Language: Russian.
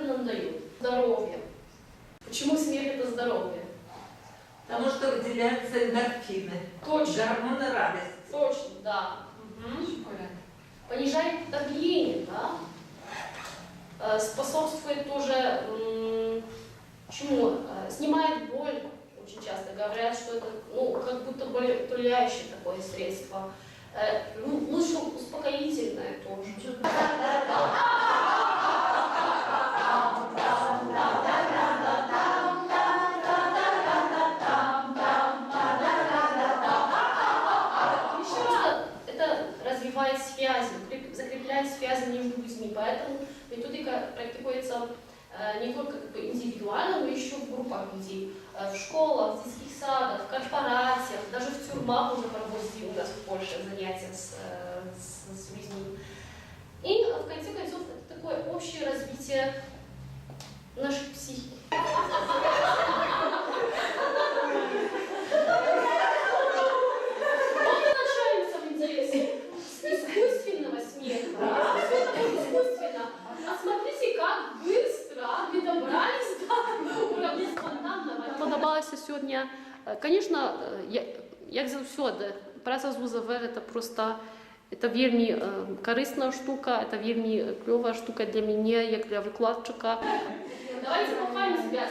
нам дают? Здоровье. Почему смех это здоровье? Потому что выделяются эндорфины. Точно. Гормоны радости. Точно, да. Понижает давление, да? Способствует тоже, чему? Снимает боль. Очень часто говорят, что это, ну, как будто болеутоляющее такое средство. Лучше успокоительное тоже. Развивает связи, закрепляет связи между людьми. Поэтому методика практикуется не только как бы индивидуально, но еще в группах людей. В школах, в детских садах, в корпорациях, даже в тюрьмах уже проводили у нас в Польше занятия с людьми. И в конце концов это такое общее развитие нашей психики. Искусственного смеха, искусственно. А смотрите, как быстро мы добрались до уровня спонтанного. Подобалося сьогодні. Звісно, як завжди, праця з УЗВ – це просто вельми корисна штука, це вельми кльова штука для мене, як для викладчика. Давайте похвалим себя.